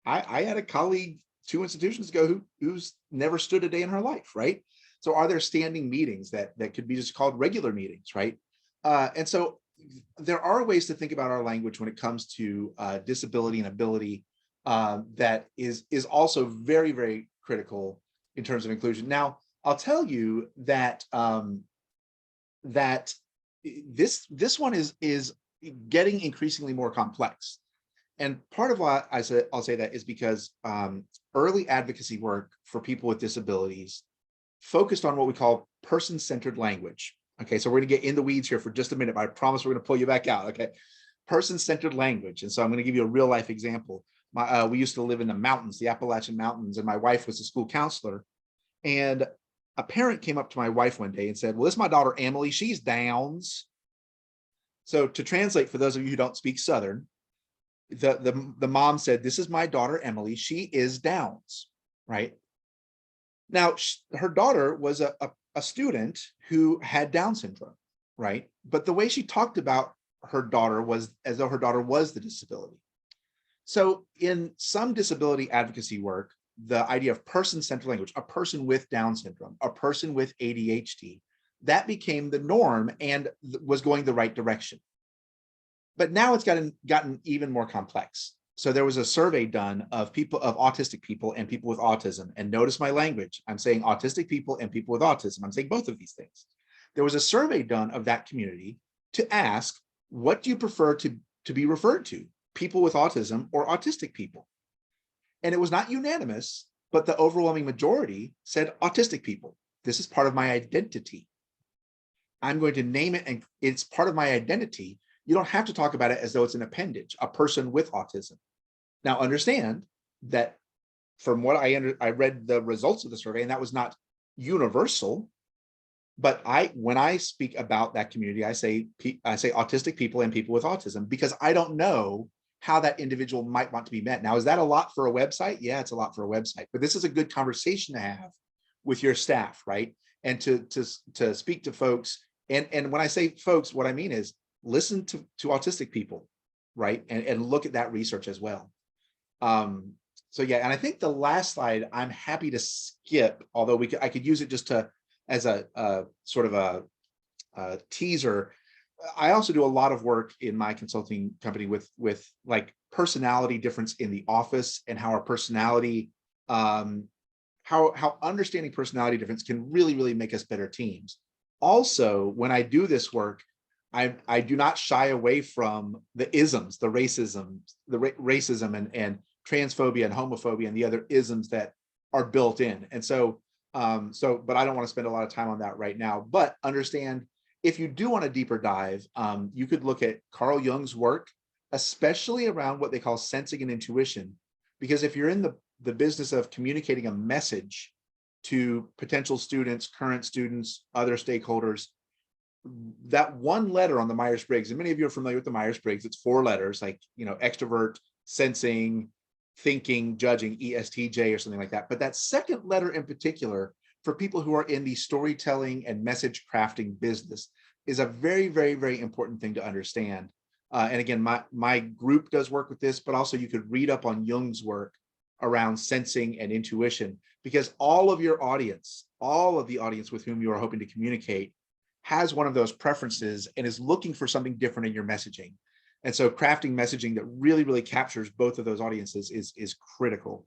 I had a colleague 2 institutions ago who's never stood a day in her life, right? So are there standing meetings that could be just called regular meetings, right? And so there are ways to think about our language when it comes to disability and ability that is also very, very critical in terms of inclusion. Now, I'll tell you that that this one is getting increasingly more complex. And part of why I'll say that is because early advocacy work for people with disabilities focused on what we call person-centered language. Okay, so we're going to get in the weeds here for just a minute, but I promise we're going to pull you back out. Okay, person-centered language. And so I'm going to give you a real life example. We used to live in the mountains, the Appalachian Mountains, and my wife was a school counselor. And a parent came up to my wife one day and said, well, this is my daughter, Emily. She's Downs. So to translate for those of you who don't speak Southern, the mom said, this is my daughter, Emily. She is Downs, right? Now, her daughter was a student who had Down syndrome, right? But the way she talked about her daughter was as though her daughter was the disability. So in some disability advocacy work, the idea of person-centered language, a person with Down syndrome, a person with ADHD, that became the norm and was going the right direction. But now it's gotten even more complex. So there was a survey done of autistic people and people with autism. And notice my language. I'm saying autistic people and people with autism. I'm saying both of these things. There was a survey done of that community to ask, what do you prefer to be referred to? People with autism or autistic people? And it was not unanimous, but the overwhelming majority said autistic people. This is part of my identity. I'm going to name it, and it's part of my identity. You don't have to talk about it as though it's an appendage, a person with autism. Now, understand that from what I read the results of the survey, and that was not universal, but when I speak about that community, I say autistic people and people with autism, because I don't know how that individual might want to be met. Now, is that a lot for a website? Yeah, it's a lot for a website, but this is a good conversation to have with your staff, right? And to speak to folks. And when I say folks, what I mean is listen to autistic people, right? And look at that research as well. So yeah, and I think the last slide I'm happy to skip, although I could use it just as a sort of teaser. I also do a lot of work in my consulting company with like personality difference in the office, and how our personality, how understanding personality difference can really make us better teams. Also, when I do this work, I do not shy away from the isms, the racism, and transphobia and homophobia and the other isms that are built in. And so, but I don't want to spend a lot of time on that right now. But understand, if you do want a deeper dive, you could look at Carl Jung's work, especially around what they call sensing and intuition. Because if you're in the business of communicating a message to potential students, current students, other stakeholders, that one letter on the Myers-Briggs, and many of you are familiar with the Myers-Briggs, it's 4 letters, like, extrovert, sensing, thinking, judging, ESTJ or something like that. But that second letter in particular, for people who are in the storytelling and message crafting business, is a very important thing to understand. And again, my group does work with this, but also you could read up on Jung's work around sensing and intuition, because all of the audience with whom you are hoping to communicate has one of those preferences and is looking for something different in your messaging. And so crafting messaging that really captures both of those audiences is critical.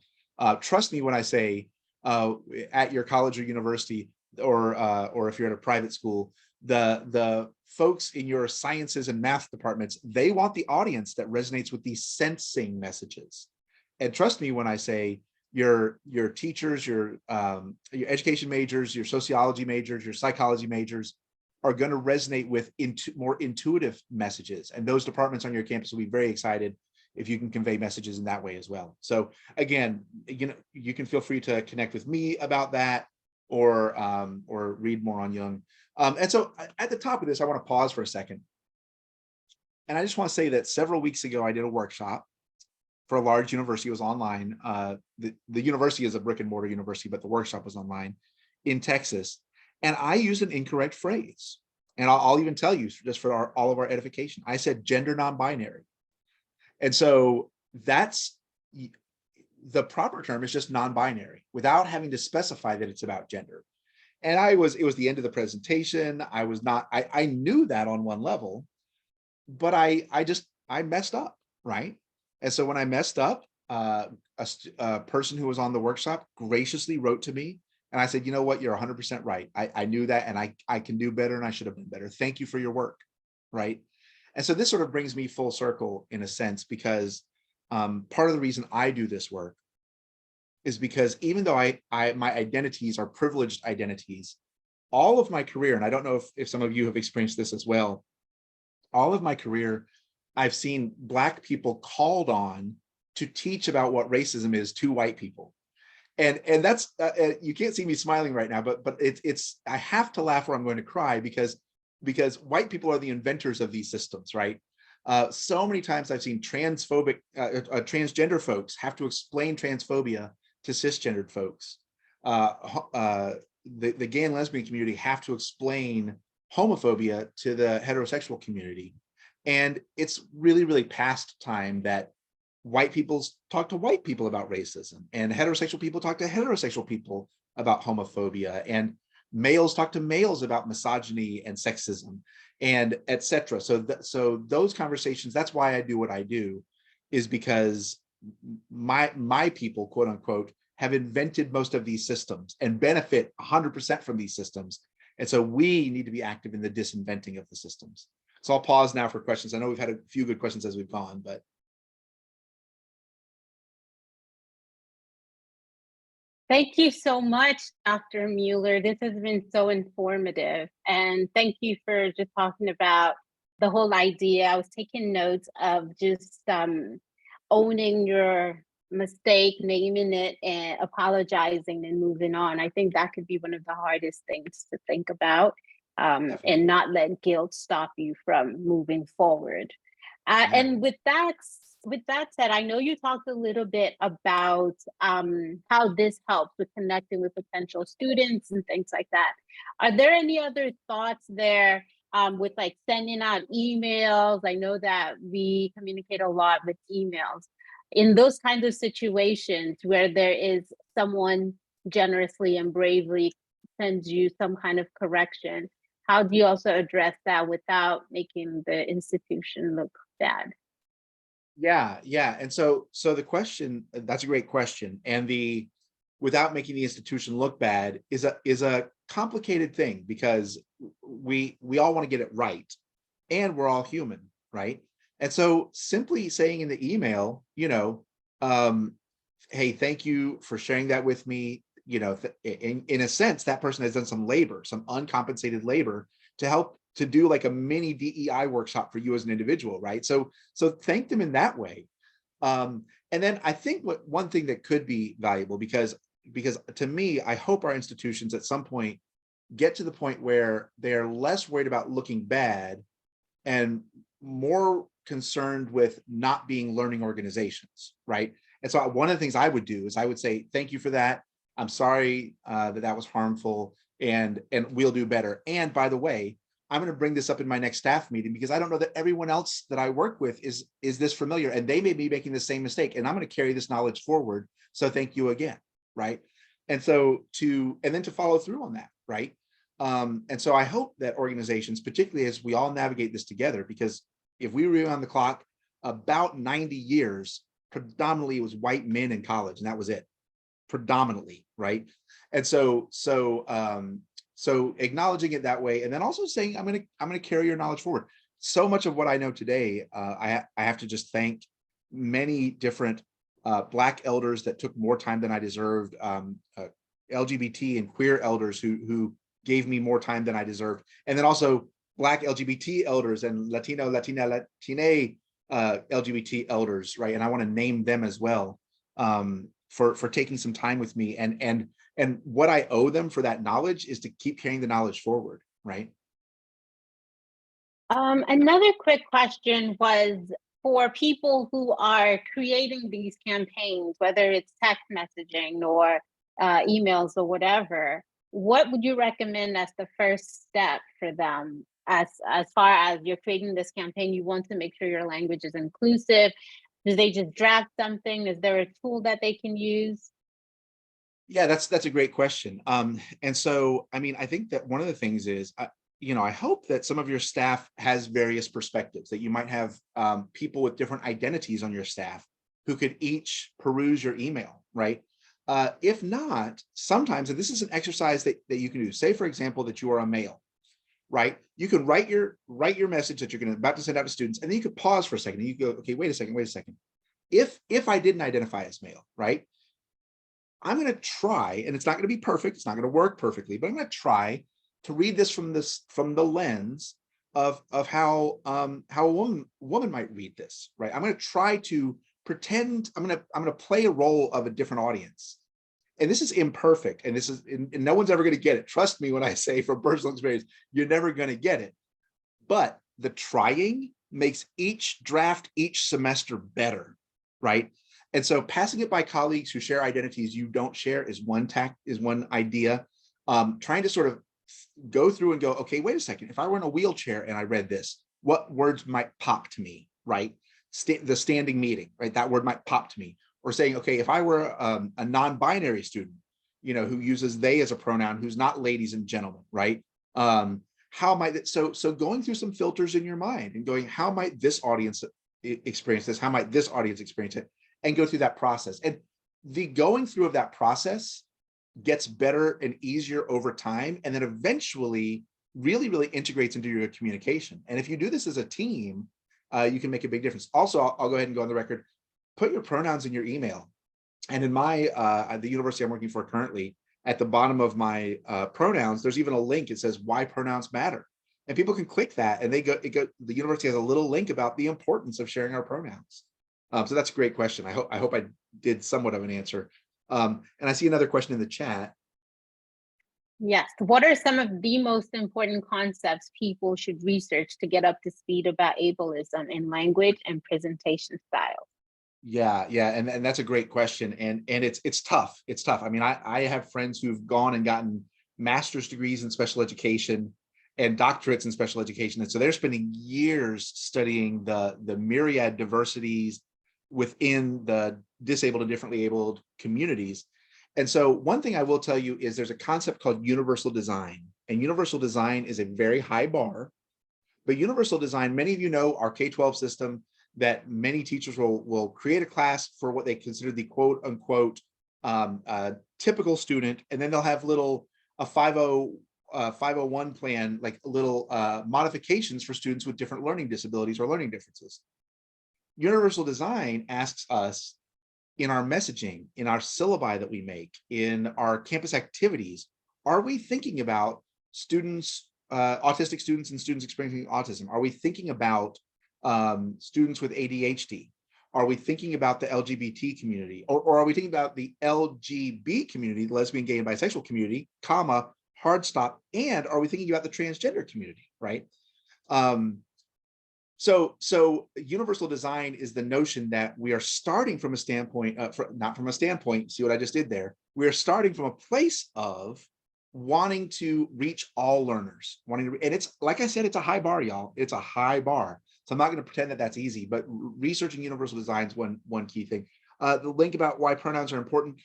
Trust me when I say, at your college or university, or if you're at a private school, the folks in your sciences and math departments, they want the audience that resonates with these sensing messages. And trust me when I say your teachers, your education majors, your sociology majors, your psychology majors are going to resonate with more intuitive messages. And those departments on your campus will be very excited if you can convey messages in that way as well. So again, you can feel free to connect with me about that, or read more on Jung. And so at the top of this, I want to pause for a second. And I just want to say that several weeks ago, I did a workshop for a large university. It was online. The university is a brick and mortar university, but the workshop was online in Texas. And I used an incorrect phrase. And I'll even tell you, just for all of our edification, I said gender non-binary. And so that's the proper term, is just non-binary, without having to specify that it's about gender. And it was the end of the presentation. I knew that on one level, but I messed up, right? And so when I messed up, a person who was on the workshop graciously wrote to me, and I said, you know what, you're 100% right. I knew that, and I can do better, and I should have been better. Thank you for your work, right? And so this sort of brings me full circle in a sense, because part of the reason I do this work is because even though my identities are privileged identities, all of my career, and I don't know if some of you have experienced this as well, all of my career, I've seen Black people called on to teach about what racism is to white people. And that's, you can't see me smiling right now, but it's I have to laugh or I'm going to cry, because white people are the inventors of these systems, right? So many times I've seen transgender folks have to explain transphobia to cisgendered folks. The gay and lesbian community have to explain homophobia to the heterosexual community. And it's really past time that white people talk to white people about racism, and heterosexual people talk to heterosexual people about homophobia, and males talk to males about misogyny and sexism, and etc. So those conversations, that's why I do what I do, is because my people, quote unquote, have invented most of these systems and benefit 100% from these systems. And so we need to be active in the disinventing of the systems. So I'll pause now for questions. I know we've had a few good questions as we've gone, but. Thank you so much, Dr. Mueller. This has been so informative. And thank you for just talking about the whole idea. I was taking notes of just owning your mistake, naming it, and apologizing and moving on. I think that could be one of the hardest things to think about, and not let guilt stop you from moving forward. And with that said, I know you talked a little bit about how this helps with connecting with potential students and things like that. Are there any other thoughts there with like sending out emails? I know that we communicate a lot with emails. In those kinds of situations where there is someone generously and bravely sends you some kind of correction, how do you also address that without making the institution look bad? Yeah. And so the question, that's a great question. And the without making the institution look bad is a complicated thing, because we all want to get it right, and we're all human, right? And so simply saying in the email, um, hey, thank you for sharing that with me. In a sense, that person has done some labor, some uncompensated labor to help to do like a mini DEI workshop for you as an individual, right? So thank them in that way. And then I think one thing that could be valuable, because to me, I hope our institutions at some point get to the point where they're less worried about looking bad and more concerned with not being learning organizations, right? And so one of the things I would do is I would say, thank you for that. I'm sorry that was harmful, and we'll do better. And by the way, I'm going to bring this up in my next staff meeting, because I don't know that everyone else that I work with is this familiar, and they may be making the same mistake, and I'm going to carry this knowledge forward. So thank you again, right? And so then to follow through on that, right? And so I hope that organizations, particularly as we all navigate this together, because if we were on the clock, about 90 years, predominantly it was white men in college, and that was it, predominantly, right? And so acknowledging it that way, and then also saying, I'm gonna carry your knowledge forward. So much of what I know today, I have to just thank many different Black elders that took more time than I deserved, LGBT and queer elders who gave me more time than I deserved, and then also Black LGBT elders and Latina LGBT elders, right? And I want to name them as well, for taking some time with me, and what I owe them for that knowledge is to keep carrying the knowledge forward, right? Another quick question was, for people who are creating these campaigns, whether it's text messaging or emails or whatever, what would you recommend as the first step for them? As far as you're creating this campaign, you want to make sure your language is inclusive. Do they just draft something? Is there a tool that they can use? Yeah, that's a great question. And so, I mean, I think that one of the things is, I hope that some of your staff has various perspectives, that you might have people with different identities on your staff who could each peruse your email, right? If not, sometimes, and this is an exercise that you can do, say, for example, that you are a male, right? You can write your message that you're about to send out to students, and then you could pause for a second, and you go, okay, wait a second. If I didn't identify as male, right? I'm going to try, and it's not going to be perfect, it's not going to work perfectly, but I'm going to try to read this from the lens of how a woman might read this, right? I'm going to try to pretend I'm going to play a role of a different audience. And this is imperfect, and and no one's ever going to get it. Trust me when I say, from personal experience, you're never going to get it. But the trying makes each draft, each semester better, right? And so passing it by colleagues who share identities you don't share is one idea. Trying to sort of go through and go, okay, wait a second. If I were in a wheelchair and I read this, what words might pop to me, right? The standing meeting, right? That word might pop to me. Or saying, okay, if I were a non-binary student, who uses they as a pronoun, who's not ladies and gentlemen, right? How might so going through some filters in your mind and going, how might this audience experience this? How might this audience experience it? And go through that process. And the going through of that process gets better and easier over time, and then eventually really, really integrates into your communication. And if you do this as a team, you can make a big difference. Also, I'll go ahead and go on the record, put your pronouns in your email. And in the university I'm working for currently, at the bottom of my pronouns, there's even a link. It says why pronouns matter. And people can click that, and the university has a little link about the importance of sharing our pronouns. So that's a great question. I hope I did somewhat of an answer. And I see another question in the chat. Yes. What are some of the most important concepts people should research to get up to speed about ableism in language and presentation style? Yeah, and that's a great question. And it's tough. It's tough. I mean, I have friends who've gone and gotten master's degrees in special education and doctorates in special education. And so they're spending years studying the myriad diversities within the disabled and differently abled communities. And so one thing I will tell you is there's a concept called universal design. And universal design is a very high bar. But universal design, many of you know our K-12 system, that many teachers will create a class for what they consider the quote unquote typical student, and then they'll have a 501 plan, like little modifications for students with different learning disabilities or learning differences. Universal design asks us, in our messaging, in our syllabi that we make, in our campus activities, are we thinking about students, autistic students and students experiencing autism? Are we thinking about students with ADHD? Are we thinking about the LGBT community? Or are we thinking about the LGB community, the lesbian, gay, and bisexual community, comma, hard stop, and are we thinking about the transgender community, right? So universal design is the notion that we are starting from a standpoint, not from a standpoint, see what I just did there? We are starting from a place of wanting to reach all learners, and it's, like I said, it's a high bar, y'all. It's a high bar. So I'm not going to pretend that that's easy, but researching universal design is one key thing. The link about why pronouns are important.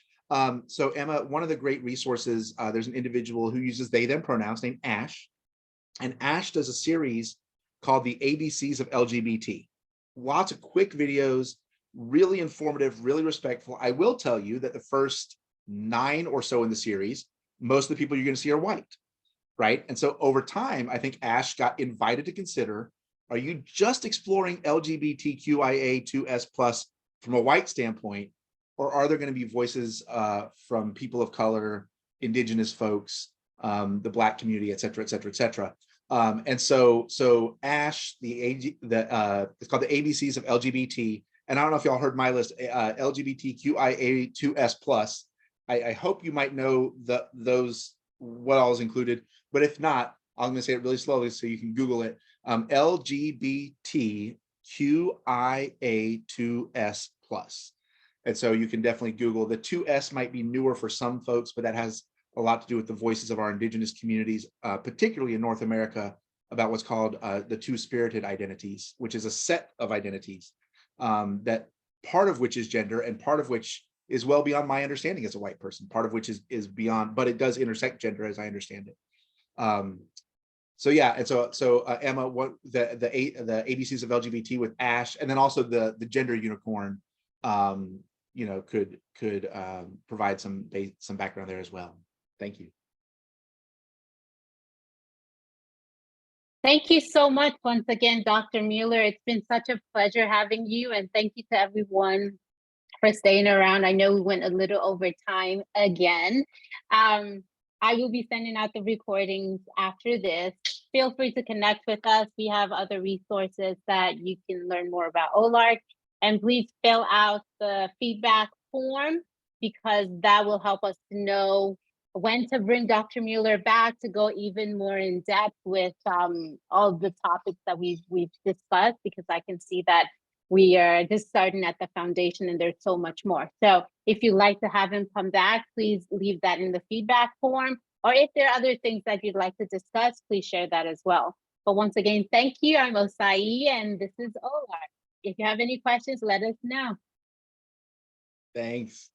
So Emma, one of the great resources, there's an individual who uses they, them pronouns named Ash, and Ash does a series called the ABCs of LGBT. Lots of quick videos, really informative, really respectful. I will tell you that the first 9 or so in the series, most of the people you're going to see are white, right? And so over time, I think Ash got invited to consider, are you just exploring LGBTQIA2S+ from a white standpoint, or are there going to be voices from people of color, indigenous folks, the Black community, et cetera, et cetera, et cetera? And so Ash, it's called the ABCs of LGBT. And I don't know if y'all heard my list, LGBTQIA2S+. I hope you might know those, what all is included, but if not, I'm going to say it really slowly so you can Google it. LGBTQIA2S+. And so you can definitely Google. The 2S might be newer for some folks, but that has a lot to do with the voices of our indigenous communities, particularly in North America, about what's called the two-spirited identities, which is a set of identities that part of which is gender and part of which is well beyond my understanding as a white person, part of which is beyond, but it does intersect gender as I understand it. So yeah, and so Emma, what the ABCs of LGBT with Ash, and then also the gender unicorn, could provide some background there as well. Thank you. Thank you so much once again, Dr. Mueller. It's been such a pleasure having you, and thank you to everyone for staying around. I know we went a little over time again. I will be sending out the recordings after this. Feel free to connect with us. We have other resources that you can learn more about Olark, and please fill out the feedback form because that will help us to know when to bring Dr. Mueller back to go even more in depth with all the topics that we've discussed, because I can see that we are just starting at the foundation and there's so much more. So if you'd like to have him come back, please leave that in the feedback form. Or if there are other things that you'd like to discuss, please share that as well. But once again, thank you. I'm Osai, and this is Olark. If you have any questions, let us know. Thanks.